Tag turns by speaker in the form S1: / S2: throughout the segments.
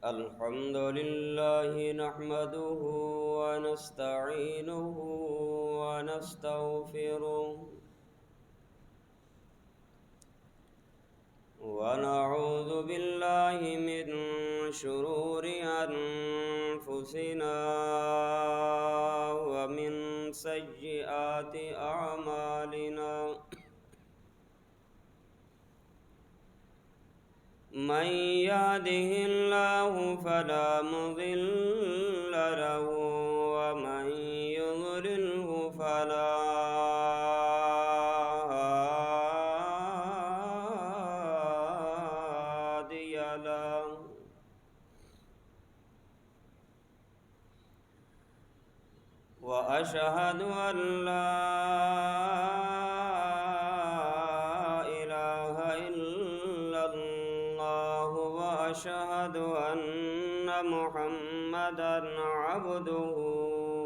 S1: الحمد لله نحمده ونستعينه ونستغفره ونعوذ بالله من شرور أنفسنا ومن سيئات أعمالنا من يهده الله فلا مضل له ومن يضلله فلا هادي له وأشهد أن لا إله إلا الله وأشهد أن محمدًا عبده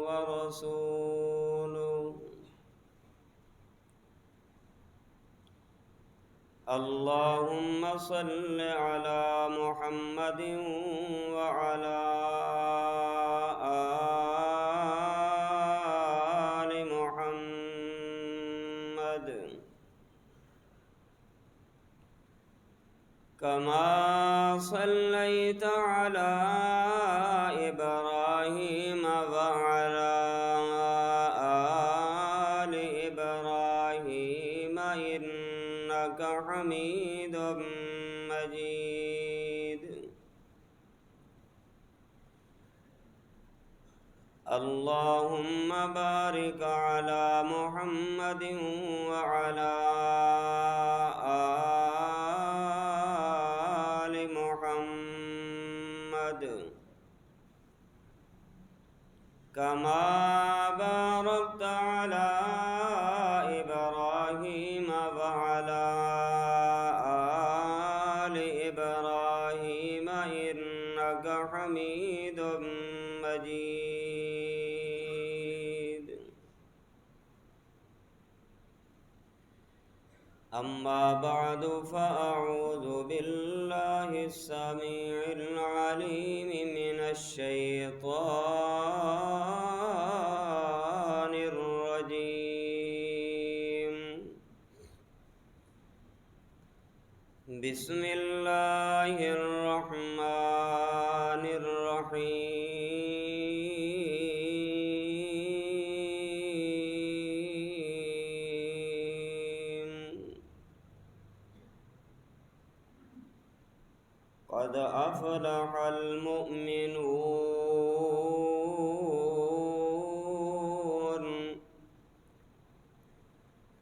S1: ورسوله اللهم صل على محمد وعلى آل محمد كما صليت على إبراهيم وعلى آل إبراهيم إنك حميد مجيد اللهم بارك على محمد وعلى آل محمد كما باركت على إبراهيم وعلى آل إبراهيم إنك حميد مجيد أما بعد فأعوذ بالله السميع العليم من الشيطان الرجيم بسم الله الرحمن الرحيم قد أفلح المؤمنون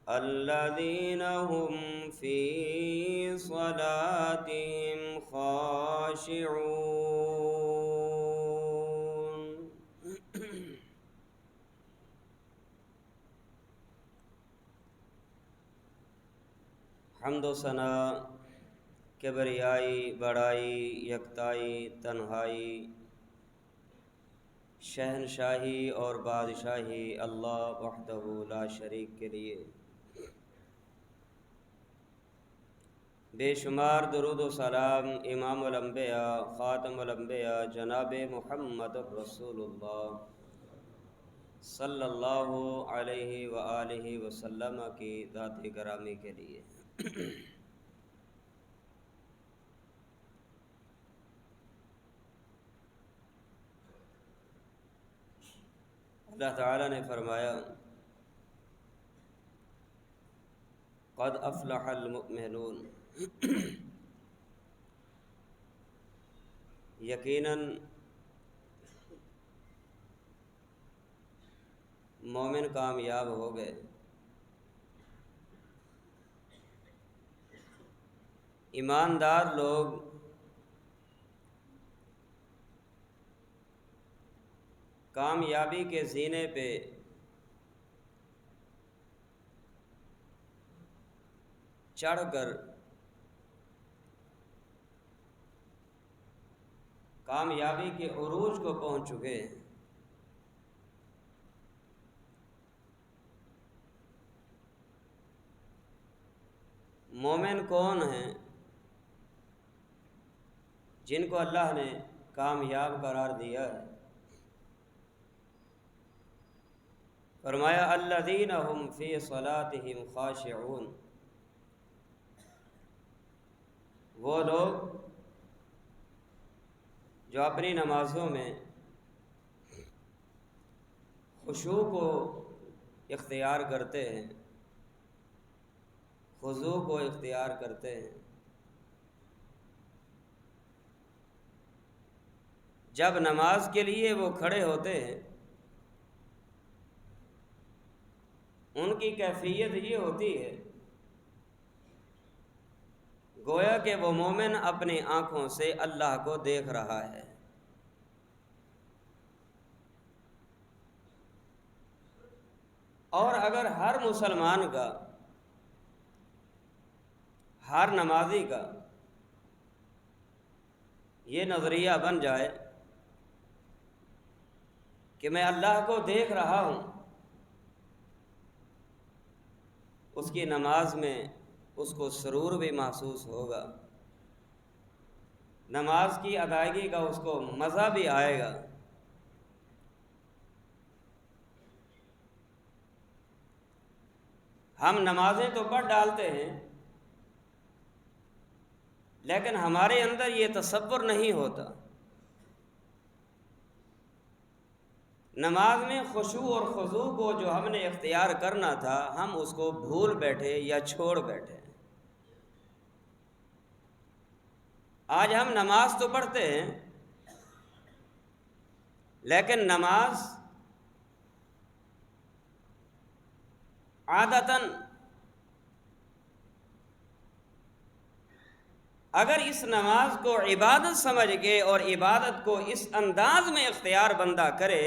S1: الذين هم في صلاتهم خاشعون حمد و ثنا کبریائی بڑائی یکتائی تنہائی شہنشاہی اور بادشاہی اللہ وحدہ لا شریک کے لیے بے شمار درود و سلام امام الانبیاء خاتم الانبیاء جناب محمد الرسول اللہ صلی اللہ علیہ وآلہ وسلم کی ذات گرامی کے لیے اللہ تعالیٰ نے فرمایا قد افلح المؤمنون یقیناً مومن کامیاب ہو گئے ایماندار لوگ کامیابی کے زینے پہ چڑھ کر کامیابی کے عروج کو پہنچ چکے ہیں۔ مومن کون ہیں؟ جن کو اللہ نے کامیاب قرار دیا ہے۔ فرمایا الذین هم فی صلاتهم خاشعون، وہ لوگ جو اپنی نمازوں میں خشوع کو اختیار کرتے ہیں، خضوع کو اختیار کرتے ہیں۔ جب نماز کے لیے وہ کھڑے ہوتے ہیں، ان کی کیفیت یہ ہوتی ہے گویا کہ وہ مومن اپنی آنکھوں سے اللہ کو دیکھ رہا ہے۔ اور اگر ہر مسلمان کا، ہر نمازی کا یہ نظریہ بن جائے کہ میں اللہ کو دیکھ رہا ہوں، اس کی نماز میں اس کو سرور بھی محسوس ہوگا، نماز کی ادائیگی کا اس کو مزہ بھی آئے گا۔ ہم نمازیں تو پڑھ ڈالتے ہیں، لیکن ہمارے اندر یہ تصور نہیں ہوتا، نماز میں خشوع اور خضوع کو جو ہم نے اختیار کرنا تھا ہم اس کو بھول بیٹھے یا چھوڑ بیٹھے۔ آج ہم نماز تو پڑھتے ہیں، لیکن نماز عادتاً اگر اس نماز کو عبادت سمجھ کے اور عبادت کو اس انداز میں اختیار بندہ کرے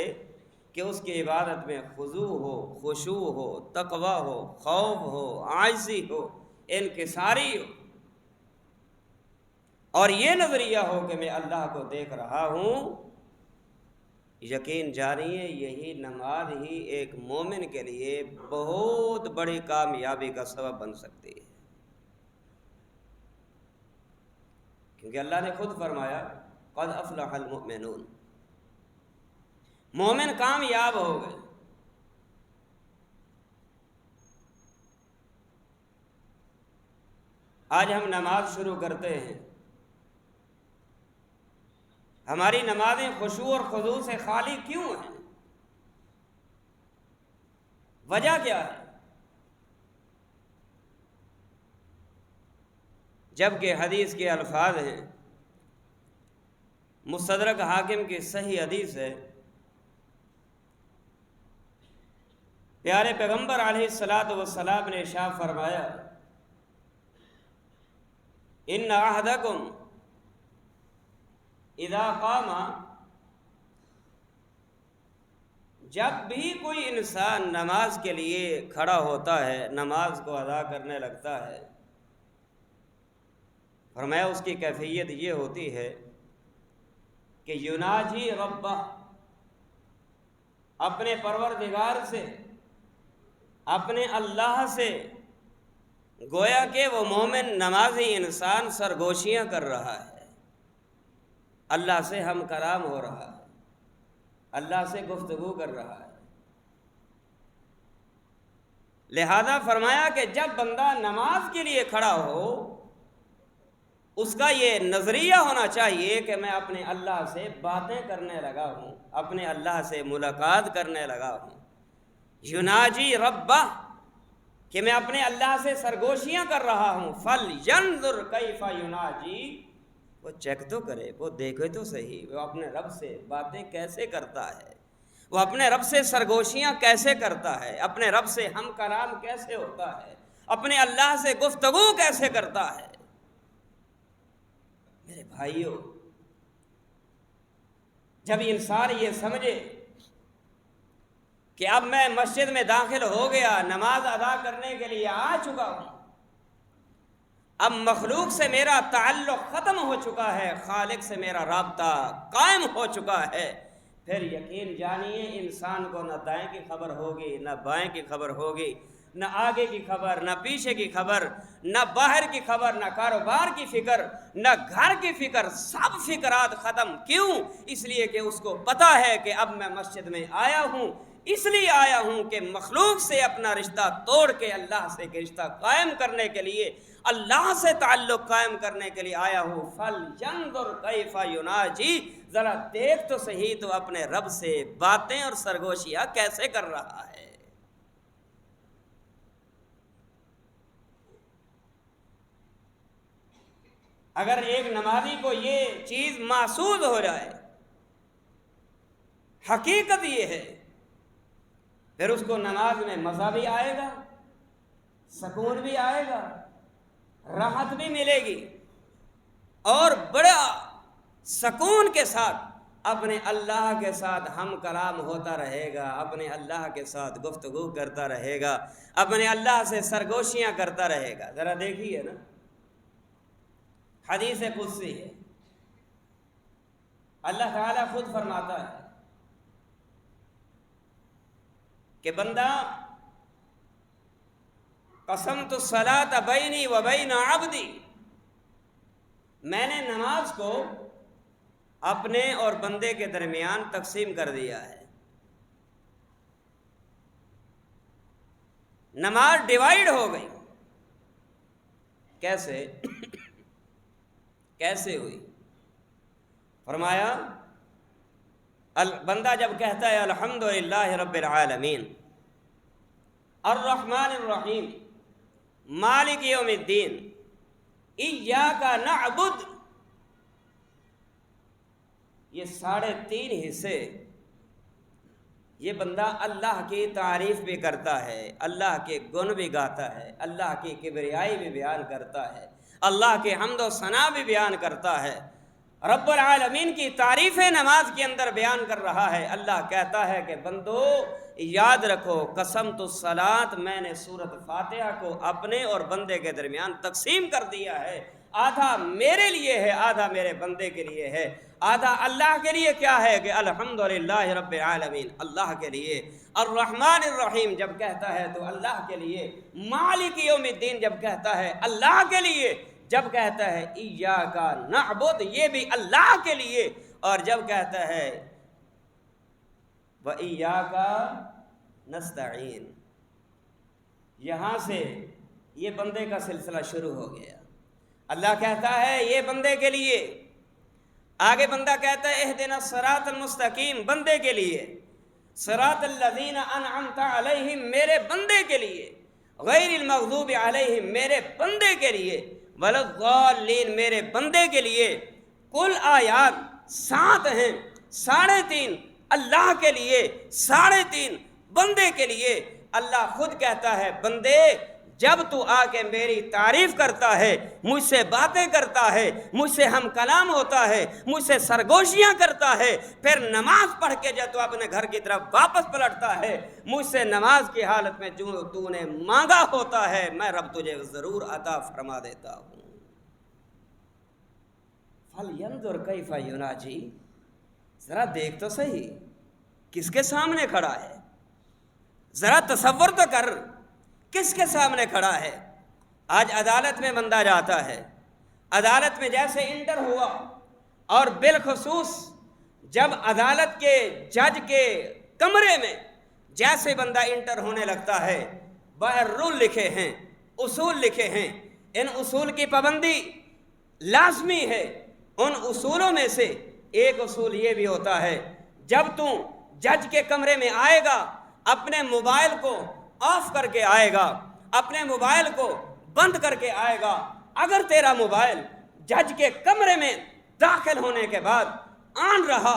S1: کہ اس کی عبادت میں خضوع ہو، خشوع ہو، تقوی ہو، خوف ہو، عاجزی ہو، انکساری ہو، اور یہ نظریہ ہو کہ میں اللہ کو دیکھ رہا ہوں، یقین جانیے یہی نماز ہی ایک مومن کے لیے بہت بڑی کامیابی کا سبب بن سکتی ہے۔ کیونکہ اللہ نے خود فرمایا قد افلح المؤمنون، مومن کامیاب ہو گئے۔ آج ہم نماز شروع کرتے ہیں، ہماری نمازیں خشوع اور خضوع سے خالی کیوں ہیں؟ وجہ کیا ہے؟ جبکہ حدیث کے الفاظ ہیں، مستدرک حاکم کی صحیح حدیث ہے، پیارے پیغمبر علیہ الصلاۃ والسلام نے ارشاد فرمایا ان احدکم اذا قام، جب بھی کوئی انسان نماز کے لیے کھڑا ہوتا ہے، نماز کو ادا کرنے لگتا ہے، فرمایا اس کی کیفیت یہ ہوتی ہے کہ یناجی ربہ، اپنے پروردگار سے، اپنے اللہ سے، گویا کہ وہ مومن نمازی انسان سرگوشیاں کر رہا ہے، اللہ سے ہم کلام ہو رہا ہے، اللہ سے گفتگو کر رہا ہے۔ لہذا فرمایا کہ جب بندہ نماز کے لیے کھڑا ہو، اس کا یہ نظریہ ہونا چاہیے کہ میں اپنے اللہ سے باتیں کرنے لگا ہوں، اپنے اللہ سے ملاقات کرنے لگا ہوں۔ یناجی ربہ، کہ میں اپنے اللہ سے سرگوشیاں کر رہا ہوں۔ فَلْيَنْظُرْ كَيْفَ يُنَاجِي، وہ چیک تو کرے، وہ دیکھے تو صحیح، وہ اپنے رب سے باتیں کیسے کرتا ہے، وہ اپنے رب سے سرگوشیاں کیسے کرتا ہے، اپنے رب سے ہم کلام کیسے ہوتا ہے، اپنے اللہ سے گفتگو کیسے کرتا ہے۔ میرے بھائیوں، جب انسان یہ سمجھے کہ اب میں مسجد میں داخل ہو گیا، نماز ادا کرنے کے لیے آ چکا ہوں، اب مخلوق سے میرا تعلق ختم ہو چکا ہے، خالق سے میرا رابطہ قائم ہو چکا ہے، پھر یقین جانیے انسان کو نہ دائیں کی خبر ہوگی نہ بائیں کی خبر ہوگی، نہ آگے کی خبر، نہ پیچھے کی خبر، نہ باہر کی خبر، نہ کاروبار کی فکر، نہ گھر کی فکر، سب فکرات ختم۔ کیوں؟ اس لیے کہ اس کو پتہ ہے کہ اب میں مسجد میں آیا ہوں، اس لیے آیا ہوں کہ مخلوق سے اپنا رشتہ توڑ کے اللہ سے رشتہ قائم کرنے کے لیے، اللہ سے تعلق قائم کرنے کے لیے آیا ہوں۔ فَلْيَنْظُرْ كَيْفَ يُنَاجِي، ذرا دیکھ تو صحیح تو اپنے رب سے باتیں اور سرگوشیاں کیسے کر رہا ہے۔ اگر ایک نمازی کو یہ چیز محسوس ہو جائے، حقیقت یہ ہے، پھر اس کو نماز میں مزہ بھی آئے گا، سکون بھی آئے گا، راحت بھی ملے گی، اور بڑا سکون کے ساتھ اپنے اللہ کے ساتھ ہم کلام ہوتا رہے گا، اپنے اللہ کے ساتھ گفتگو کرتا رہے گا، اپنے اللہ سے سرگوشیاں کرتا رہے گا۔ ذرا دیکھیے نا، حدیث قدسی ہے، اللہ تعالیٰ خود فرماتا ہے کہ بندہ قسمت الصلاۃ بینی و بین عبدی، میں نے نماز کو اپنے اور بندے کے درمیان تقسیم کر دیا ہے۔ نماز ڈیوائیڈ ہو گئی۔ کیسے؟ کیسے ہوئی؟ فرمایا بندہ جب کہتا ہے الحمدللہ رب العالمین الرحمن الرحیم مالک یوم الدین ایاک نعبد، یہ 3.5 حصے یہ بندہ اللہ کی تعریف بھی کرتا ہے، اللہ کے گن بھی گاتا ہے، اللہ کی کبریائی بھی بیان کرتا ہے، اللہ کے حمد و ثنا بھی بیان کرتا ہے، رب العالمین کی تعریفیں نماز کے اندر بیان کر رہا ہے۔ اللہ کہتا ہے کہ بندو یاد رکھو قسمت الصلاۃ، میں نے سورۃ فاتحہ کو اپنے اور بندے کے درمیان تقسیم کر دیا ہے، آدھا میرے لیے ہے، آدھا میرے بندے کے لیے ہے۔ آدھا اللہ کے لیے کیا ہے کہ الحمدللہ رب العالمین، اللہ کے لیے، الرحمن الرحیم جب کہتا ہے تو اللہ کے لیے، مالک یوم الدین جب کہتا ہے اللہ کے لیے، جب کہتا ہے ایاک نعبد یہ بھی اللہ کے لیے، اور جب کہتا ہے وَإِيَّاكَ نَسْتَعِينُ، یہاں سے یہ بندے کا سلسلہ شروع ہو گیا۔ اللہ کہتا ہے یہ بندے کے لیے، آگے بندہ کہتا ہے اہدنا الصراط المستقیم بندے کے لیے، صراط الذین انعمت علیہم میرے بندے کے لیے، غیر المغضوب علیہم میرے بندے کے لیے، ولا الضالین میرے بندے کے لیے۔ کل آیات 7 ہیں، 3.5 اللہ کے لیے، 3.5 بندے کے لیے۔ اللہ خود کہتا ہے بندے جب تو آ کے میری تعریف کرتا ہے، مجھ سے باتیں کرتا ہے، مجھ سے ہم کلام ہوتا ہے، مجھ سے سرگوشیاں کرتا ہے، پھر نماز پڑھ کے جب تو اپنے گھر کی طرف واپس پلٹتا ہے، مجھ سے نماز کی حالت میں جو تو نے مانگا ہوتا ہے میں رب تجھے ضرور عطا فرما دیتا ہوں۔ فَلْيَنْظُرْ كَيْفَ يُنَاجِي، ذرا دیکھ تو صحیح کس کے سامنے کھڑا ہے، ذرا تصور تو کر کس کے سامنے کھڑا ہے۔ آج عدالت میں بندہ جاتا ہے، عدالت میں جیسے انٹر ہوا، اور بالخصوص جب عدالت کے جج کے کمرے میں جیسے بندہ انٹر ہونے لگتا ہے، باہر رول لکھے ہیں، اصول لکھے ہیں، ان اصول کی پابندی لازمی ہے۔ ان اصولوں میں سے ایک اصول یہ بھی ہوتا ہے جب تم جج کے کمرے میں آئے گا اپنے موبائل کو آف کر کے آئے گا، اپنے موبائل کو بند کر کے آئے گا۔ اگر تیرا موبائل جج کے کمرے میں داخل ہونے کے بعد آن رہا،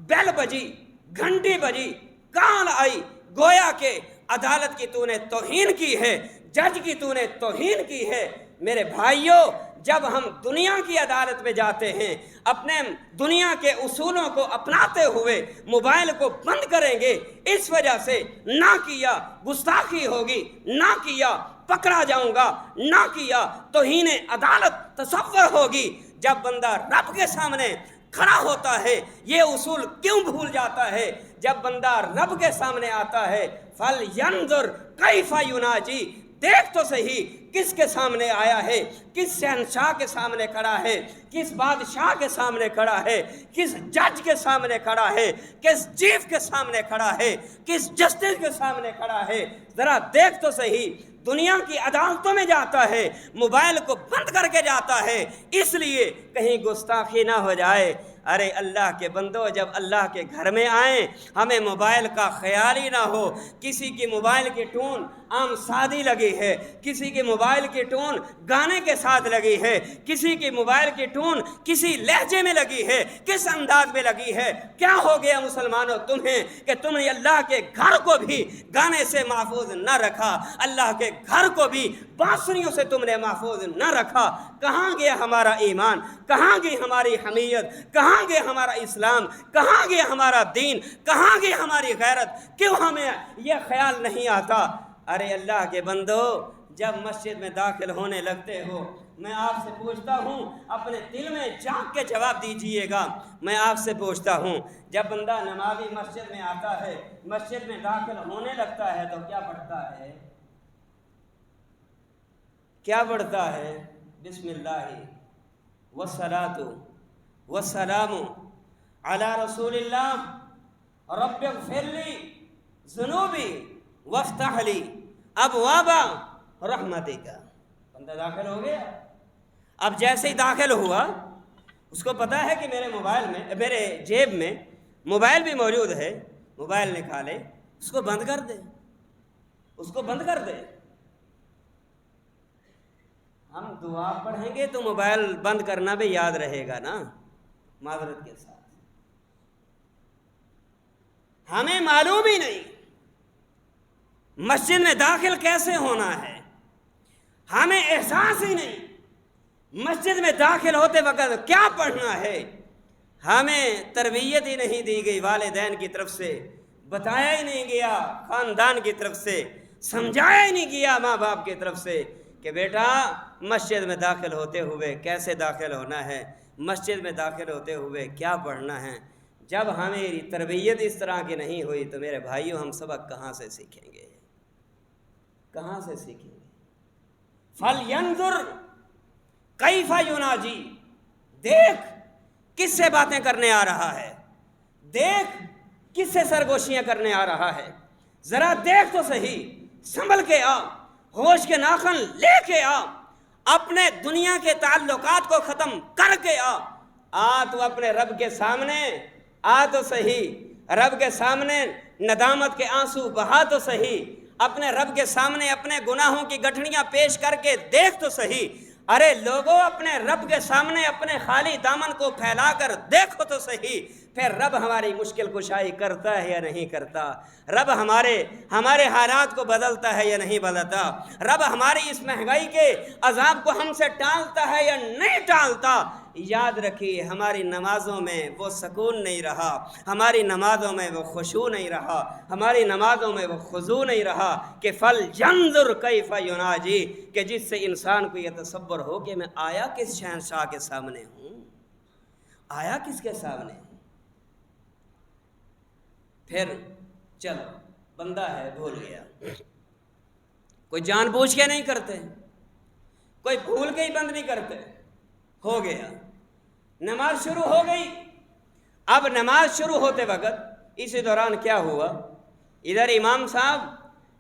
S1: بیل بجی، گھنٹی بجی، کال آئی، گویا کہ عدالت کی تو نے توہین کی ہے، جج کی تو نے توہین کی ہے۔ میرے بھائیوں، جب ہم دنیا کی عدالت میں جاتے ہیں، اپنے دنیا کے اصولوں کو اپناتے ہوئے موبائل کو بند کریں گے، اس وجہ سے نہ کیا گستاخی ہوگی، نہ کیا پکڑا جاؤں گا، نہ کیا توہین عدالت تصور ہوگی۔ جب بندہ رب کے سامنے کھڑا ہوتا ہے، یہ اصول کیوں بھول جاتا ہے؟ جب بندہ رب کے سامنے آتا ہے فَلْيَنْظُرْ كَيْفَ يُنَاجِي، دیکھ تو صحیح کس کے سامنے آیا ہے، کس شہنشاہ کے سامنے کھڑا ہے، کس بادشاہ کے سامنے کھڑا ہے، کس جج کے سامنے کھڑا ہے، کس چیف کے سامنے کھڑا ہے، کس جسٹس کے سامنے کھڑا ہے، ذرا دیکھ تو صحیح۔ دنیا کی عدالتوں میں جاتا ہے، موبائل کو بند کر کے جاتا ہے، اس لیے کہیں گستاخی نہ ہو جائے۔ ارے اللہ کے بندو، جب اللہ کے گھر میں آئیں ہمیں موبائل کا خیال ہی نہ ہو۔ کسی کی موبائل کی ٹون عام سادی لگی ہے، کسی کی موبائل کی ٹون گانے کے ساتھ لگی ہے، کسی کی موبائل کی ٹون کسی لہجے میں لگی ہے، کس انداز میں لگی ہے۔ کیا ہو گیا مسلمانوں تمہیں کہ تم نے اللہ کے گھر کو بھی گانے سے محفوظ نہ رکھا، اللہ کے گھر کو بھی بانسریوں سے تم نے محفوظ نہ رکھا؟ کہاں گیا ہمارا ایمان؟ کہاں گئی ہماری حمیت؟ کہاں گیا ہمارا اسلام؟ کہاں گیا ہمارا دین؟ کہاں گئی ہماری غیرت؟ کیوں ہمیں یہ خیال نہیں آتا؟ ارے اللہ کے بندو، جب مسجد میں داخل ہونے لگتے ہو، میں آپ سے پوچھتا ہوں، اپنے دل میں جھانک کے جواب دیجئے گا۔ میں آپ سے پوچھتا ہوں، جب بندہ نمازی مسجد میں آتا ہے، مسجد میں داخل ہونے لگتا ہے تو کیا پڑھتا ہے؟ کیا پڑھتا ہے؟ بسم اللہ والصلاۃ والسلام علی رسول اللہ رب اغفر لی ذنوبی وافتح لی ابواب رحمتک۔ بندہ داخل ہو گیا، اب جیسے ہی داخل ہوا اس کو پتا ہے کہ میرے موبائل میں، میرے جیب میں موبائل بھی موجود ہے، موبائل نکالے، اس کو بند کر دے، اس کو بند کر دے۔ ہم دعا پڑھیں گے تو موبائل بند کرنا بھی یاد رہے گا نا، معذرت کے ساتھ۔ ہمیں معلوم ہی نہیں مسجد میں داخل کیسے ہونا ہے، ہمیں احساس ہی نہیں مسجد میں داخل ہوتے وقت کیا پڑھنا ہے، ہمیں تربیت ہی نہیں دی گئی، والدین کی طرف سے بتایا ہی نہیں گیا، خاندان کی طرف سے سمجھایا ہی نہیں گیا، ماں باپ کی طرف سے کہ بیٹا مسجد میں داخل ہوتے ہوئے کیسے داخل ہونا ہے، مسجد میں داخل ہوتے ہوئے کیا پڑھنا ہے۔ جب ہماری تربیت اس طرح کی نہیں ہوئی تو میرے بھائیوں ہم سبق کہاں سے سیکھیں گے؟ کہاں سے سیکھیں گے؟ فَلْيَنْظُرْ كَيْفَ يُنَاجِي، دیکھ کس سے باتیں کرنے آ رہا ہے، دیکھ کس سے سرگوشیاں کرنے آ رہا ہے، ذرا دیکھ تو صحیح، سنبھل کے آ، ہوش کے ناخن لے کے آ، اپنے دنیا کے تعلقات کو ختم کر کے آ تو اپنے رب کے سامنے آ تو صحیح، رب کے سامنے ندامت کے آنسو بہا تو صحیح، اپنے رب کے سامنے اپنے گناہوں کی گٹھڑیاں پیش کر کے دیکھ تو صحیح۔ ارے لوگوں، اپنے رب کے سامنے اپنے خالی دامن کو پھیلا کر دیکھو تو صحیح، پھر رب ہماری مشکل کشائی کرتا ہے یا نہیں کرتا، رب ہمارے حالات کو بدلتا ہے یا نہیں بدلتا، رب ہماری اس مہنگائی کے عذاب کو ہم سے ٹالتا ہے یا نہیں ٹالتا۔ یاد رکھیے، ہماری نمازوں میں وہ سکون نہیں رہا، ہماری نمازوں میں وہ خشوع نہیں رہا، ہماری نمازوں میں وہ خضوع نہیں رہا کہ فَلْيَنْظُرْ كَيْفَ يُنَاجِي، کہ جس سے انسان کو یہ تصور ہو کہ میں آیا کس شہنشاہ کے سامنے ہوں، آیا کس کے سامنے ہوں۔ پھر چلو بندہ ہے بھول گیا، کوئی جان بوجھ کے نہیں کرتے، کوئی بھول کے ہی بند نہیں کرتے، ہو گیا نماز شروع ہو گئی۔ اب نماز شروع ہوتے وقت اسی دوران کیا ہوا، ادھر امام صاحب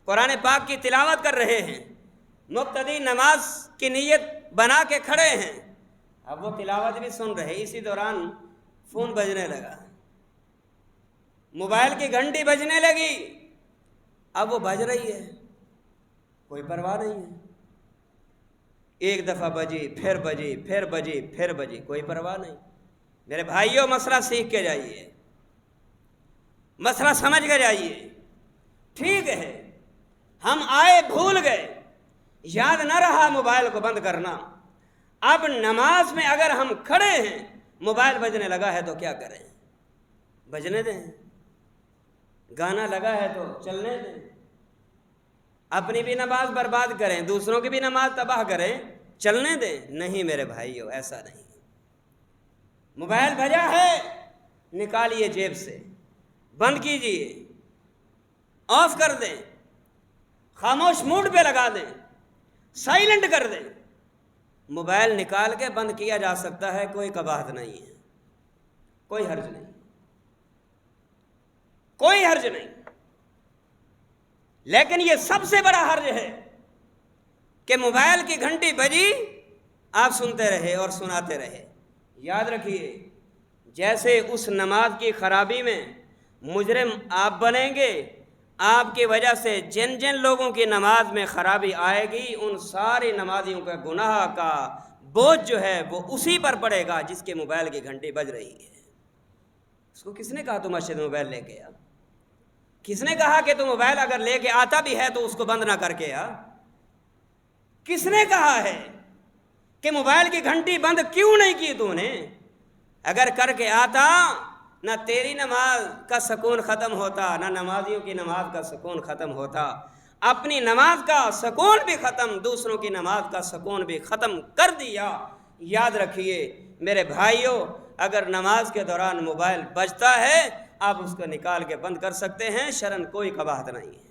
S1: قرآن پاک کی تلاوت کر رہے ہیں، مقتدی نماز کی نیت بنا کے کھڑے ہیں، اب وہ تلاوت بھی سن رہے، اسی دوران فون بجنے لگا، موبائل کی گھنٹی بجنے لگی، اب وہ بج رہی ہے، کوئی پرواہ نہیں ہے، ایک دفعہ بجی، پھر بجی، پھر بجی، پھر بجی، کوئی پرواہ نہیں۔ میرے بھائیوں، مسئلہ سیکھ کے جائیے، مسئلہ سمجھ کے جائیے، ٹھیک ہے ہم آئے بھول گئے، یاد نہ رہا موبائل کو بند کرنا، اب نماز میں اگر ہم کھڑے ہیں موبائل بجنے لگا ہے تو کیا کریں؟ بجنے دیں، گانا لگا ہے تو چلنے دیں، اپنی بھی نماز برباد کریں، دوسروں کی بھی نماز تباہ کریں، چلنے دیں؟ نہیں میرے بھائیو، ایسا نہیں، موبائل بجا ہے، نکالیے جیب سے، بند کیجئے، آف کر دیں، خاموش موڈ پہ لگا دیں، سائلنٹ کر دیں۔ موبائل نکال کے بند کیا جا سکتا ہے، کوئی قباحت نہیں ہے، کوئی حرج نہیں، کوئی حرج نہیں۔ لیکن یہ سب سے بڑا حرج ہے کہ موبائل کی گھنٹی بجی، آپ سنتے رہے اور سناتے رہے۔ یاد رکھیے، جیسے اس نماز کی خرابی میں مجرم آپ بنیں گے، آپ کی وجہ سے جن جن لوگوں کی نماز میں خرابی آئے گی، ان ساری نمازیوں کا گناہ کا بوجھ جو ہے وہ اسی پر پڑے گا جس کے موبائل کی گھنٹی بج رہی ہے۔ اس کو کس نے کہا تو مسجد میں موبائل لے کے آ؟ کس نے کہا کہ تو موبائل اگر لے کے آتا بھی ہے تو اس کو بند نہ کر کے آ؟ کس نے کہا ہے کہ موبائل کی گھنٹی بند کیوں نہیں کی تو نے؟ اگر کر کے آتا، نہ تیری نماز کا سکون ختم ہوتا، نہ نمازیوں کی نماز کا سکون ختم ہوتا۔ اپنی نماز کا سکون بھی ختم، دوسروں کی نماز کا سکون بھی ختم کر دیا۔ یاد رکھیے میرے بھائیوں، اگر نماز کے دوران موبائل بجتا ہے، آپ اس کو نکال کے بند کر سکتے ہیں، شرعاً کوئی قباحت نہیں ہے۔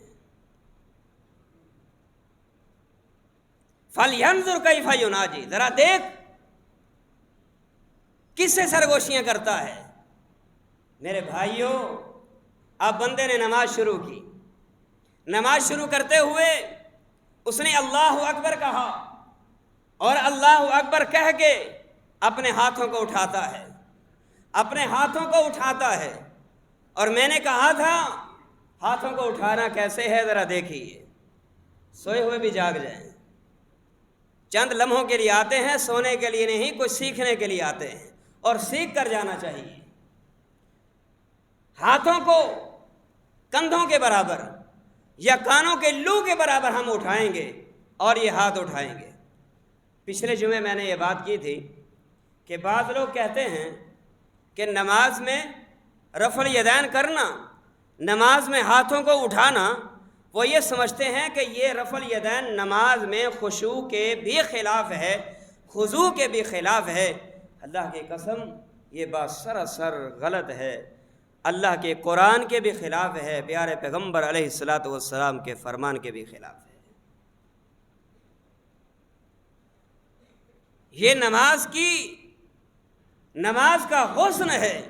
S1: فَلْيَنْظُرْ كَيْفَ يُنَاجِي، ذرا دیکھ کس سے سرگوشیاں کرتا ہے۔ میرے بھائیوں، اب بندے نے نماز شروع کی، نماز شروع کرتے ہوئے اس نے اللہ اکبر کہا، اور اللہ اکبر کہہ کے اپنے ہاتھوں کو اٹھاتا ہے، اپنے ہاتھوں کو اٹھاتا ہے۔ اور میں نے کہا تھا ہاتھوں کو اٹھانا کیسے ہے، ذرا دیکھیے، سوئے ہوئے بھی جاگ جائیں۔ چند لمحوں کے لیے آتے ہیں، سونے کے لیے نہیں، کچھ سیکھنے کے لیے آتے ہیں، اور سیکھ کر جانا چاہیے۔ ہاتھوں کو کندھوں کے برابر یا کانوں کے لو کے برابر ہم اٹھائیں گے اور یہ ہاتھ اٹھائیں گے۔ پچھلے جمعے میں نے یہ بات کی تھی کہ بعض لوگ کہتے ہیں کہ نماز میں رفع الیدین کرنا، نماز میں ہاتھوں کو اٹھانا، وہ یہ سمجھتے ہیں کہ یہ رفع الیدین نماز میں خشوع کے بھی خلاف ہے، خضوع کے بھی خلاف ہے۔ اللہ کی قسم یہ بات سراسر غلط ہے، اللہ کے قرآن کے بھی خلاف ہے، پیارے پیغمبر علیہ الصلاۃ والسلام کے فرمان کے بھی خلاف ہے۔ یہ نماز کا حسن ہے،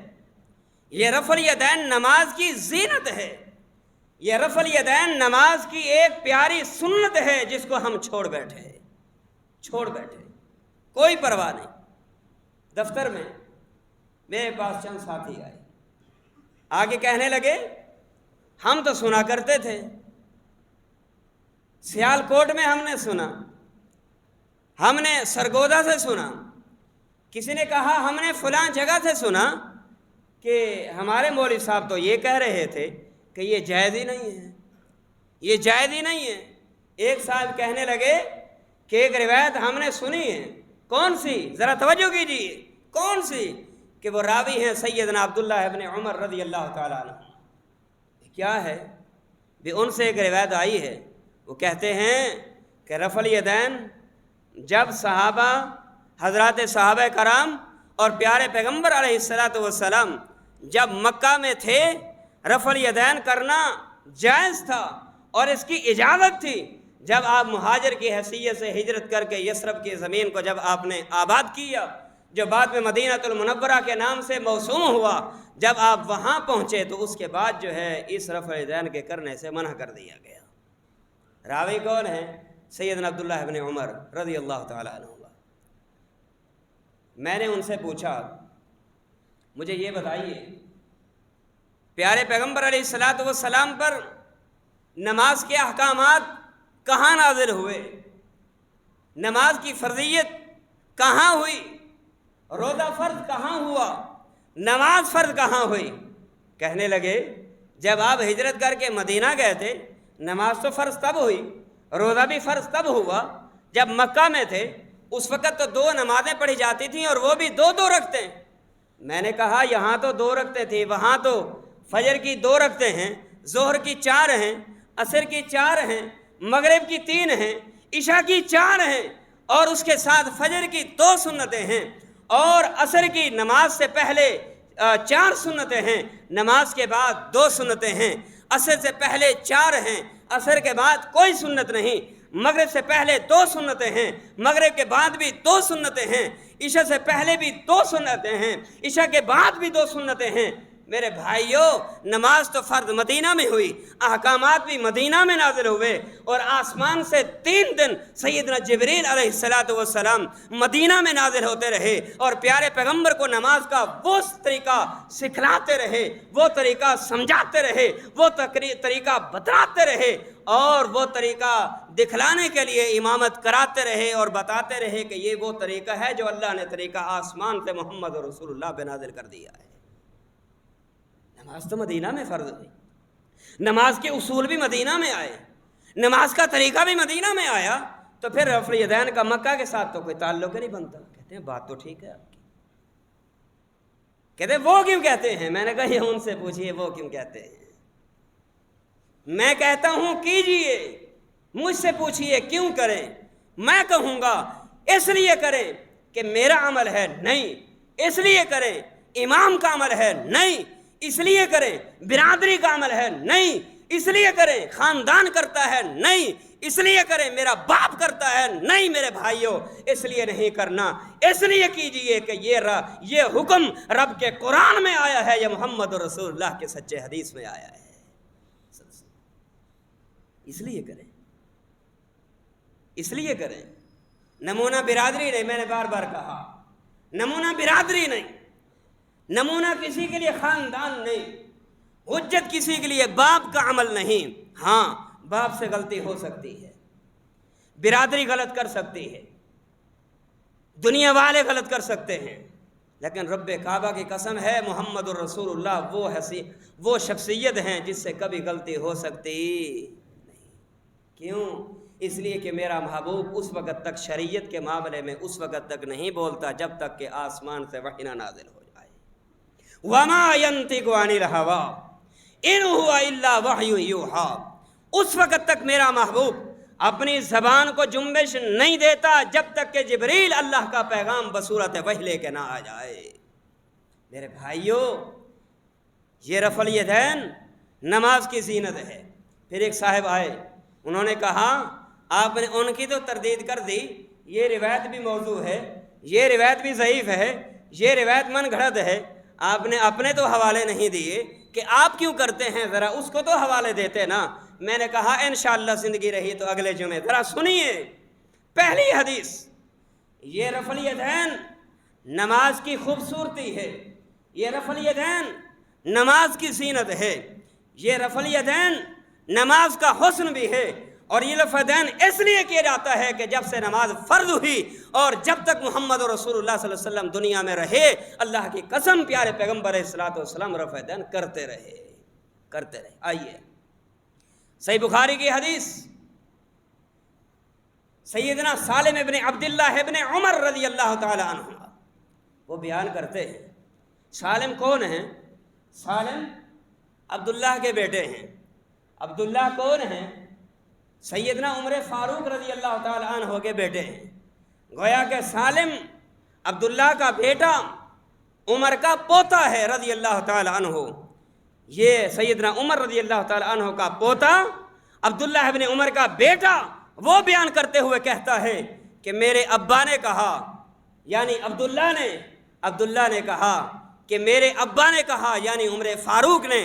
S1: یہ رفع الیدین نماز کی زینت ہے، یہ رفع الیدین نماز کی ایک پیاری سنت ہے جس کو ہم چھوڑ بیٹھے، کوئی پرواہ نہیں۔ دفتر میں میرے پاس چند ساتھی آئے، آگے کہنے لگے ہم تو سنا کرتے تھے، سیال کوٹ میں ہم نے سنا، ہم نے سرگودا سے سنا، کسی نے کہا ہم نے فلاں جگہ سے سنا کہ ہمارے مولوی صاحب تو یہ کہہ رہے تھے کہ یہ جائز ہی نہیں ہے، یہ جائز ہی نہیں ہے۔ ایک صاحب کہنے لگے کہ ایک روایت ہم نے سنی ہے، کون سی؟ ذرا توجہ کیجیے، کون سی؟ کہ وہ راوی ہیں سیدنا عبداللہ ابن عمر رضی اللہ تعالیٰ عنہ۔ کیا ہے؟ بھی ان سے ایک روایت آئی ہے، وہ کہتے ہیں کہ رفع الیدین جب صحابہ، حضرات صحابہ کرام اور پیارے پیغمبر علیہ الصلاۃ والسلام جب مکہ میں تھے، رفع الیدین کرنا جائز تھا اور اس کی اجازت تھی۔ جب آپ مہاجر کی حیثیت سے ہجرت کر کے یثرب کی زمین کو جب آپ نے آباد کیا، جو بعد میں مدینہ المنورہ کے نام سے موسوم ہوا، جب آپ وہاں پہنچے تو اس کے بعد جو ہے اس رفع الیدین کے کرنے سے منع کر دیا گیا۔ راوی کون ہے؟ سیدنا عبداللہ ابن عمر رضی اللہ تعالیٰ عنہ۔ میں نے ان سے پوچھا، مجھے یہ بتائیے پیارے پیغمبر علیہ الصلاۃ والسلام پر نماز کے احکامات کہاں نازل ہوئے؟ نماز کی فرضیت کہاں ہوئی؟ روزہ فرض کہاں ہوا؟ نماز فرض کہاں ہوئی؟ کہنے لگے جب آپ ہجرت کر کے مدینہ گئے تھے، نماز تو فرض تب ہوئی، روزہ بھی فرض تب ہوا جب مکہ میں تھے، اس وقت تو 2 نمازیں پڑھی جاتی تھیں اور وہ بھی 2 رکعتیں۔ میں نے کہا یہاں تو 2 رکعتیں تھیں، وہاں تو فجر کی 2 رکعتیں ہیں، ظہر کی 4 ہیں، عصر کی 4 ہیں، مغرب کی 3 ہیں، عشاء کی 4 ہیں، اور اس کے ساتھ فجر کی 2 سنتیں ہیں، اور عصر کی نماز سے پہلے 4 سنتیں ہیں، نماز کے بعد 2 سنتیں ہیں، عصر سے پہلے 4 ہیں، عصر کے بعد کوئی سنت نہیں، مغرب سے پہلے 2 سنتیں ہیں، مغرب کے بعد بھی 2 سنتیں ہیں، عشاء سے پہلے بھی 2 سنتیں ہیں، عشاء کے بعد بھی 2 سنتیں ہیں۔ میرے بھائیوں، نماز تو فرض مدینہ میں ہوئی، احکامات بھی مدینہ میں نازل ہوئے، اور آسمان سے 3 دن سیدنا جبریل علیہ السلام مدینہ میں نازل ہوتے رہے، اور پیارے پیغمبر کو نماز کا وہ طریقہ سکھلاتے رہے، وہ طریقہ سمجھاتے رہے، وہ طریقہ بتاتے رہے، اور وہ طریقہ دکھلانے کے لیے امامت کراتے رہے اور بتاتے رہے کہ یہ وہ طریقہ ہے جو اللہ نے طریقہ آسمان سے محمد رسول اللہ پہ نازل کر دیا ہے۔ نماز تو مدینہ میں فرض ہوئی، نماز کے اصول بھی مدینہ میں آئے، نماز کا طریقہ بھی مدینہ میں آیا، تو پھر رفع الیدین کا مکہ کے ساتھ تو کوئی تعلق نہیں بنتا۔ کہتے ہیں بات تو ٹھیک ہے آپ کی، کہتے ہیں وہ کیوں کہتے ہیں؟ میں نے کہا یہ ان سے پوچھئے وہ کیوں کہتے ہیں۔ میں کہتا ہوں کیجئے، مجھ سے پوچھئے کیوں کریں؟ میں کہوں گا اس لیے کریں کہ میرا عمل ہے، نہیں، اس لیے کریں امام کا عمل ہے، نہیں، اس لیے کریں برادری کا عمل ہے، نہیں، اس لیے کریں خاندان کرتا ہے، نہیں، اس لیے کریں میرا باپ کرتا ہے، نہیں میرے بھائیوں، اس لیے نہیں کرنا، اس لیے کیجئے کہ یہ حکم رب کے قرآن میں آیا ہے، یہ محمد رسول اللہ کے سچے حدیث میں آیا ہے، اس لیے کریں، اس لیے کریں۔ نمونہ برادری نہیں، میں نے بار بار کہا، نمونہ برادری نہیں، نمونہ کسی کے لیے خاندان نہیں، حجت کسی کے لیے باپ کا عمل نہیں۔ ہاں، باپ سے غلطی ہو سکتی ہے، برادری غلط کر سکتی ہے، دنیا والے غلط کر سکتے ہیں، لیکن رب کعبہ کی قسم ہے محمد الرسول اللہ وہ شخصیت ہیں جس سے کبھی غلطی ہو سکتی نہیں۔ کیوں؟ اس لیے کہ میرا محبوب اس وقت تک شریعت کے معاملے میں اس وقت تک نہیں بولتا جب تک کہ آسمان سے وحی نہ نازل ہو جائے۔ وَمَا يَنطِقُ عَنِ الْهَوَىٰ إِنْ هُوَ إِلَّا وَحْيٌ يُوحَىٰ، اس وقت تک میرا محبوب اپنی زبان کو جنبش نہیں دیتا جب تک کہ جبریل اللہ کا پیغام بصورت وحی لے کے نہ آ جائے۔ میرے بھائیوں، یہ رفع الیدین نماز کی زینت ہے۔ پھر ایک صاحب آئے، انہوں نے کہا آپ نے ان کی تو تردید کر دی، یہ روایت بھی موضوع ہے، یہ روایت بھی ضعیف ہے، یہ روایت من گھڑت ہے، آپ نے اپنے تو حوالے نہیں دیے کہ آپ کیوں کرتے ہیں، ذرا اس کو تو حوالے دیتے نا۔ میں نے کہا انشاءاللہ زندگی رہی تو اگلے جمعے ذرا سنیے پہلی حدیث۔ یہ رفع الیدین نماز کی خوبصورتی ہے، یہ رفع الیدین نماز کی زینت ہے، یہ رفع الیدین نماز کا حسن بھی ہے، اور یہ رفع الیدین اس لیے کیا جاتا ہے کہ جب سے نماز فرض ہوئی اور جب تک محمد رسول اللہ صلی اللہ علیہ وسلم دنیا میں رہے، اللہ کی قسم پیارے پیغمبر علیہ السلام رفع الیدین کرتے رہے۔ آئیے صحیح بخاری کی حدیث، سیدنا سالم ابن عبداللہ ابن عمر رضی اللہ تعالی عنہ وہ بیان کرتے ہیں۔ سالم کون ہیں؟ سالم عبداللہ کے بیٹے ہیں۔ عبداللہ کون ہیں؟ سیدنا عمر فاروق رضی اللہ تعالی عنہ کے بیٹے ہیں۔ گویا کہ سالم عبداللہ کا بیٹا عمر کا پوتا ہے رضی اللہ تعالی عنہ۔ یہ سیدنا عمر رضی اللہ تعالی عنہ کا پوتا عبداللہ ابن عمر کا بیٹا وہ بیان کرتے ہوئے کہتا ہے کہ میرے ابا نے کہا، یعنی عبداللہ نے کہا کہ میرے ابا نے کہا، یعنی عمر فاروق نے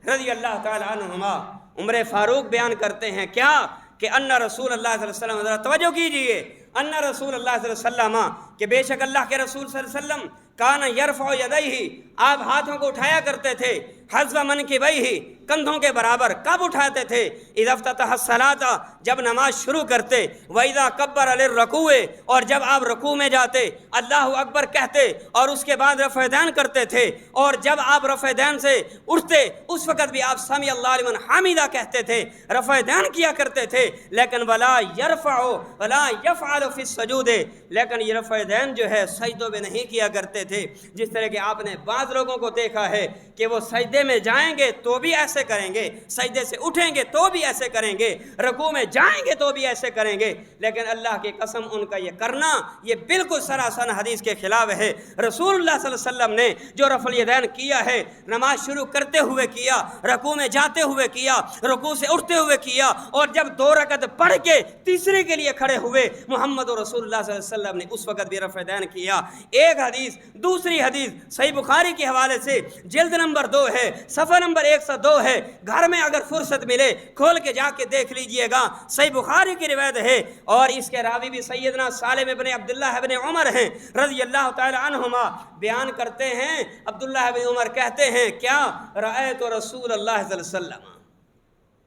S1: رضی اللہ تعالی عنہما۔ عمر فاروق بیان کرتے ہیں کیا کہ ان رسول اللہ صلی اللہ علیہ وسلم، ذرا توجہ کیجئے، ان رسول اللہ صلی اللہ علیہ وسلم کہ بے شک اللہ کے رسول صلی اللہ علیہ وسلم کان یرفع یدیہ، آپ ہاتھوں کو اٹھایا کرتے تھے، حذو منکبیہ، کندھوں کے برابر۔ کب اٹھاتے تھے؟ اذا افتتح الصلاۃ، جب نماز شروع کرتے، واذا کبر للرکوع، اور جب آپ رکوع میں جاتے اللہ اکبر کہتے اور اس کے بعد رفع یدین کرتے تھے، اور جب آپ رفع یدین سے اٹھتے اس وقت بھی آپ سمی اللہ لمن حمیدہ کہتے تھے، رفع یدین کیا کرتے تھے۔ لیکن ولا یرفع ولا یفعل فی السجود، لیکن یہ رفع یدین جو ہے سجدوں میں نہیں کیا کرتے تھے، جس طرح کہ آپ نے بعض لوگوں کو دیکھا ہے کہ وہ سجدے سجدے میں جائیں گے تو بھی ایسے کریں گے، سجدے سے اٹھیں گے تو بھی ایسے کریں گے، رکوع میں جائیں گے تو بھی ایسے کریں گے، لیکن اللہ کی قسم ان کا یہ کرنا یہ بالکل سراسر حدیث کے خلاف ہے۔ رسول اللہ صلی اللہ علیہ وسلم نے جو رفع الیدین کیا ہے، نماز شروع کرتے ہوئے کیا، رکوع میں جاتے ہوئے کیا، رکوع سے اٹھتے ہوئے کیا، اور جب 2 رکعت پڑھ کے تیسرے کے لیے کھڑے ہوئے محمد رسول اللہ صلی اللہ علیہ وسلم نے اس وقت بھی رفع الیدین کیا۔ ایک حدیث، دوسری حدیث صحیح بخاری کے حوالے سے جلد نمبر 2 ہے، صفحہ نمبر 102 ہے، گھر میں اگر فرصت ملے کھول کے جا کے دیکھ لیجئے گا، صحیح بخاری کی روایت ہے، اور اس کے راوی بھی سیدنا سالم ابن عبداللہ ابن عمر ہیں رضی اللہ تعالی عنہما۔ بیان کرتے ہیں عبداللہ ابن عمر کہتے ہیں کیا؟ رأیت رسول اللہ صلی اللہ علیہ وسلم،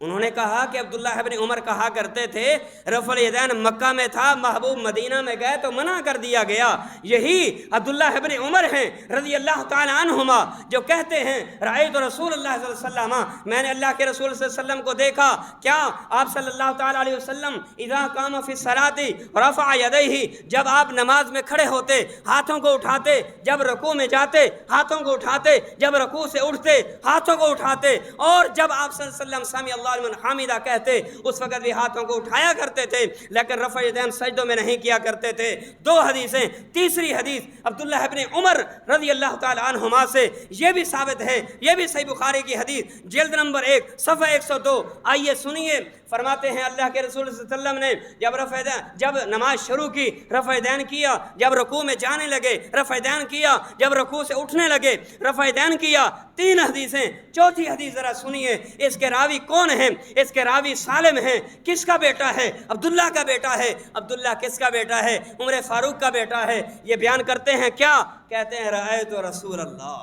S1: انہوں نے کہا کہ عبداللہ ابن عمر کہا کرتے تھے رفع الیدین مکہ میں تھا، محبوب مدینہ میں گئے تو منع کر دیا گیا۔ یہی عبداللہ ابن عمر ہیں رضی اللہ تعالی عنہما جو کہتے ہیں رأیت رسول اللہ صلی اللہ علیہ وسلم، میں نے اللہ کے رسول صلی اللہ علیہ وسلم کو دیکھا، کیا؟ آپ صلی اللہ تعالی علیہ وسلم اذا قام فی الصلاۃ رفع یدیہ، جب آپ نماز میں کھڑے ہوتے ہاتھوں کو اٹھاتے، جب رکوع میں جاتے ہاتھوں کو اٹھاتے، جب رکوع سے اٹھتے ہاتھوں کو اٹھاتے، اور جب آپ صلی اللہ علیہ وسلم سمی اللہ لمن حمیدہ کہتے اس وقت بھی ہاتھوں کو اٹھایا کرتے تھے، لیکن رفع یدین سجدوں میں نہیں کیا کرتے تھے۔ 2 حدیثیں، تیسری حدیث عبداللہ ابن عمر رضی اللہ تعالی عنہما سے یہ بھی ثابت ہے، یہ بھی صحیح بخاری کی حدیث جلد نمبر 1 صفحہ 102۔ آئیے سنیے، فرماتے ہیں اللہ کے رسول صلی اللہ علیہ وسلم نے جب نماز شروع کی رفع یدین کیا، جب رکوع میں جانے لگے رفع یدین کیا، جب رکوع سے اٹھنے لگے رفع یدین کیا۔ 3 حدیثیں، چوتھی حدیث ذرا سنیے، اس کے راوی کون ہیں؟ اس کے راوی سالم ہیں، کس کا بیٹا ہے؟ عبداللہ کا بیٹا ہے۔ عبداللہ کس کا بیٹا ہے؟ عمر فاروق کا بیٹا ہے۔ یہ بیان کرتے ہیں کیا؟ کہتے ہیں رأیت رسول اللہ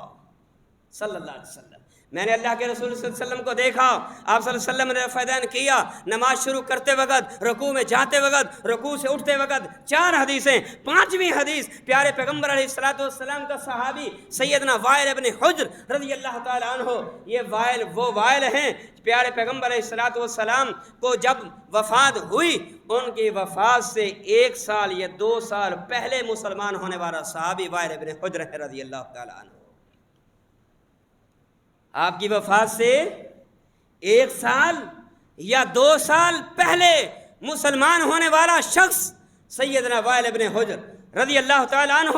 S1: صلی اللہ علیہ وسلم، میں نے اللہ کے رسول صلی اللہ علیہ وسلم کو دیکھا، آپ صلی اللہ علیہ وسلم نے رفع یدین کیا، نماز شروع کرتے وقت، رکوع میں جاتے وقت، رکوع سے اٹھتے وقت۔ 4 حدیثیں، 5ویں حدیث پیارے پیغمبر علیہ السلام کا صحابی سیدنا وائل ابن حجر رضی اللہ تعالی عنہ، یہ وائل وہ وائل ہیں پیارے پیغمبر علیہ السلام کو جب وفات ہوئی، ان کی وفات سے 1 سال یا 2 سال پہلے مسلمان ہونے والا صحابی وائل ابن حجر رضی اللہ تعالی عنہ، آپ کی وفات سے 1 سال یا 2 سال پہلے مسلمان ہونے والا شخص سیدنا وائل ابن حجر رضی اللہ تعالی عنہ،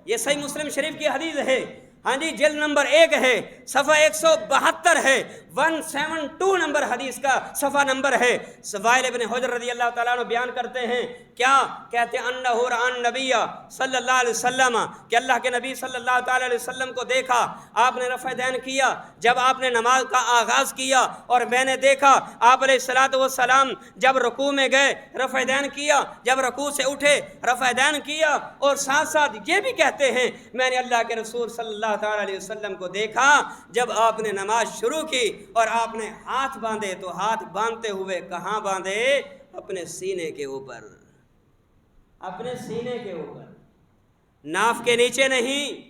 S1: یہ صحیح مسلم شریف کی حدیث ہے، ہاں جی، جلد نمبر 1 ہے، صفحہ 172 ہے، 172 نمبر حدیث کا صفحہ نمبر ہے۔ وائل ابن حجر رضی اللہ تعالیٰ عنہ بیان کرتے ہیں کیا؟ کہتے ہیں انہ رأى نبی صلی اللہ علیہ وسلم، کہ اللہ کے نبی صلی اللہ تعالیٰ علیہ وسلم کو دیکھا، آپ نے رفع یدین کیا جب آپ نے نماز کا آغاز کیا، اور میں نے دیکھا آپ علیہ السلام جب رکوع میں گئے رفع یدین کیا، جب رکوع سے اٹھے رفع یدین کیا، اور ساتھ ساتھ یہ بھی کہتے ہیں میں نے اللہ کے رسول صلی اللہ تعالیٰ علیہ وسلم کو دیکھا جب آپ نے نماز شروع کی اور آپ نے ہاتھ باندھے تو ہاتھ باندھتے ہوئے کہاں باندھے؟ اپنے سینے کے اوپر، اپنے سینے کے اوپر، ناف کے نیچے نہیں،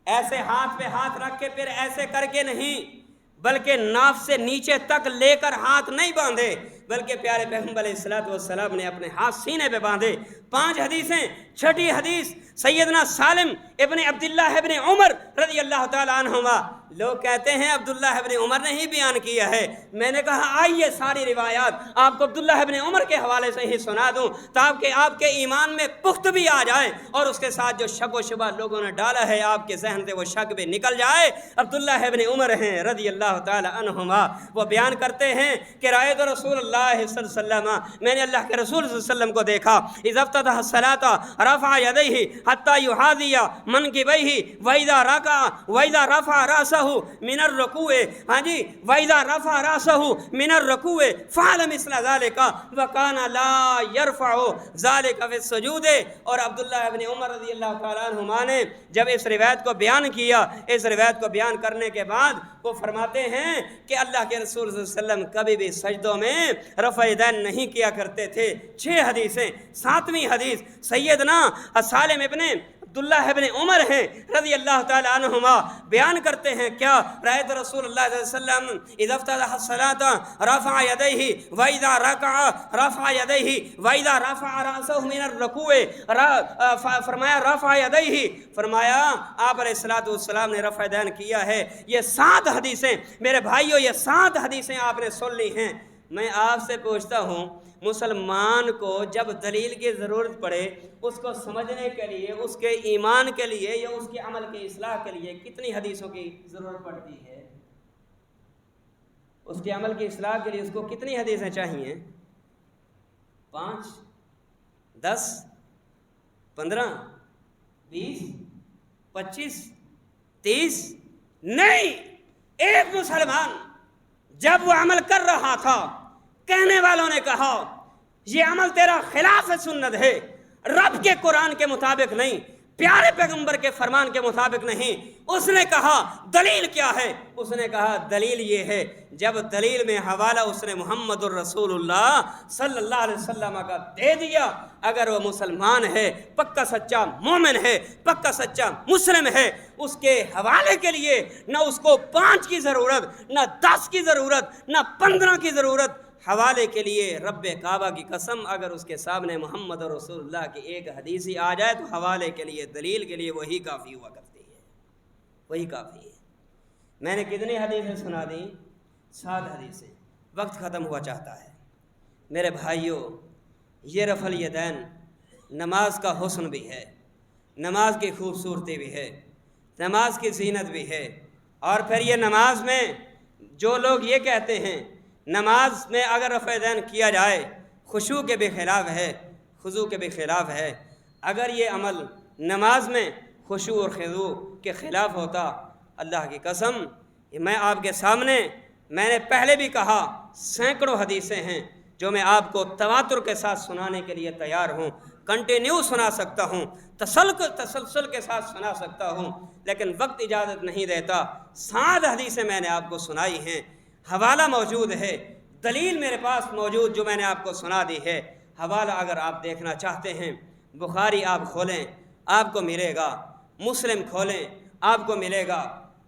S1: ایسے ہاتھ پہ ہاتھ رکھ کے پھر ایسے کر کے نہیں، بلکہ ناف سے نیچے تک لے کر ہاتھ نہیں باندھے، بلکہ پیارے پیغمبر علیہ السلام نے اپنے ہاتھ سینے پہ باندھے۔ 5 حدیثیں، 6ٹھی حدیث سیدنا سالم ابن عبداللہ ابن عمر رضی اللہ تعالیٰ عنہما، لوگ کہتے ہیں عبداللہ ابن عمر نے ہی بیان کیا ہے، میں نے کہا آئیے ساری روایات آپ کو عبداللہ ابن عمر کے حوالے سے ہی سنا دوں تاکہ آپ کے ایمان میں پخت بھی آ جائے، اور اس کے ساتھ جو شک و شبہ لوگوں نے ڈالا ہے آپ کے ذہن سے وہ شک بھی نکل جائے۔ عبداللہ ابن عمر ہیں رضی اللہ تعالی عنہما، وہ بیان کرتے ہیں کہ رأیت رسول اللہ صلی اللہ علیہ وسلم، میں نے اللہ کے رسول صلی اللہ علیہ وسلم کو دیکھا، اذا افتتح الصلاۃ رفع یدیہ حتی یحاذی منکبیہ واذا رکع واذا رفع رأسہ من الرکوع، ہاں جی، واذا رفع رأسہ من الرکوع فعل مثل ذلک وکان لا یرفع ذلک فی السجود۔ اور عبداللہ ابن عمر رضی اللہ تعالیٰ عنہما نے جب اس روایت کو بیان کیا، اس روایت کو بیان کرنے کے بعد وہ فرماتے ہیں کہ اللہ کے رسول صلی اللہ علیہ وسلم کبھی بھی سجدوں میں رفع یدین نہیں کیا کرتے تھے۔ 6 حدیثیں، 7ویں حدیث سیدنا سالم ابن عبداللہ ابن عمر ہیں رضی اللہ تعالیٰ عنہما، بیان کرتے ہیں کیا، رأیت رسول اللہ صلی اللہ علیہ وسلم اذا افتتح الصلاة رفع يديه واذا ركع رفع يديه واذا رفع رأسه من الركوع، فرمایا رفع يديه، فرمایا آپ علیہ الصلوۃ والسلام نے رفع یدین کیا ہے۔ یہ 7 حدیثیں میرے بھائیوں، یہ 7 حدیثیں آپ نے سن لی ہیں۔ میں آپ سے پوچھتا ہوں، مسلمان کو جب دلیل کی ضرورت پڑے اس کو سمجھنے کے لیے، اس کے ایمان کے لیے یا اس کے عمل کی اصلاح کے لیے کتنی حدیثوں کی ضرورت پڑتی ہے؟ اس کے عمل کی اصلاح کے لیے اس کو کتنی حدیثیں چاہیے؟ 5 10 15 20 25 30؟ نہیں، ایک مسلمان جب وہ عمل کر رہا تھا، کہنے والوں نے کہا یہ عمل تیرا خلاف سنت ہے، رب کے قرآن کے مطابق نہیں، پیارے پیغمبر کے فرمان کے مطابق نہیں، اس نے کہا دلیل کیا ہے؟ اس نے کہا دلیل یہ ہے، جب دلیل میں حوالہ اس نے محمد الرسول اللہ صلی اللہ علیہ وسلم کا دے دیا، اگر وہ مسلمان ہے، پکا سچا مومن ہے، پکا سچا مسلم ہے، اس کے حوالے کے لیے نہ اس کو 5 کی ضرورت، نہ 10 کی ضرورت، نہ 15 کی ضرورت، حوالے کے لیے رب کعبہ کی قسم اگر اس کے سامنے محمد رسول اللہ کی ایک حدیث ہی آ جائے تو حوالے کے لیے، دلیل کے لیے وہی کافی ہوا کرتی ہے، وہی کافی ہے۔ میں نے کتنی حدیثیں سنا دیں؟ 7 حدیثیں۔ وقت ختم ہوا چاہتا ہے میرے بھائیوں۔ یہ رفع الیدین نماز کا حسن بھی ہے، نماز کی خوبصورتی بھی ہے، نماز کی زینت بھی ہے۔ اور پھر یہ نماز میں جو لوگ یہ کہتے ہیں نماز میں اگر رفع یدین کیا جائے خشوع کے بھی خلاف ہے، خضوع کے بھی خلاف ہے، اگر یہ عمل نماز میں خشوع اور خضوع کے خلاف ہوتا، اللہ کی قسم میں آپ کے سامنے، میں نے پہلے بھی کہا، سینکڑوں حدیثیں ہیں جو میں آپ کو تواتر کے ساتھ سنانے کے لیے تیار ہوں، کنٹینیو سنا سکتا ہوں، تسلسل کے ساتھ سنا سکتا ہوں، لیکن وقت اجازت نہیں دیتا۔ 7 حدیثیں میں نے آپ کو سنائی ہیں، حوالہ موجود ہے، دلیل میرے پاس موجود جو میں نے آپ کو سنا دی ہے۔ حوالہ اگر آپ دیکھنا چاہتے ہیں، بخاری آپ کھولیں آپ کو ملے گا، مسلم کھولیں آپ کو ملے گا،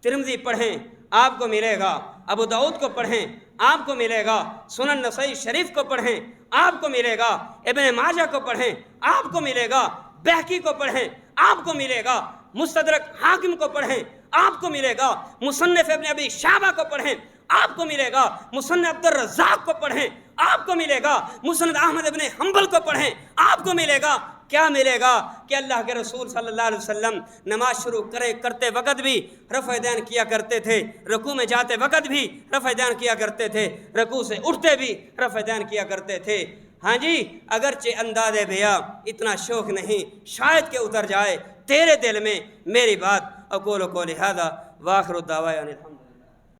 S1: ترمذی پڑھیں آپ کو ملے گا، ابو داؤد کو پڑھیں آپ کو ملے گا، سنن نسائی شریف کو پڑھیں آپ کو ملے گا، ابن ماجہ کو پڑھیں آپ کو ملے گا، بہقی کو پڑھیں آپ کو ملے گا، مستدرک حاکم کو پڑھیں آپ کو ملے گا، مصنف ابن ابی شیبہ کو پڑھیں آپ کو ملے گا، مصنف عبد الرزاق کو پڑھیں آپ کو ملے گا، مسند احمد ابن حنبل کو پڑھیں آپ کو ملے گا۔ کیا ملے گا؟ کہ اللہ کے رسول صلی اللہ علیہ وسلم نماز شروع کرتے وقت بھی رفع یدین کیا کرتے تھے، رکوع میں جاتے وقت بھی رفع یدین کیا کرتے تھے، رکوع سے اٹھتے بھی رفع یدین کیا کرتے تھے۔ ہاں جی، اگرچہ انداز بیا اتنا شوق نہیں، شاید کہ اتر جائے تیرے دل میں میری بات۔ اقول قولی ھذا واخر الدعوانا الحمد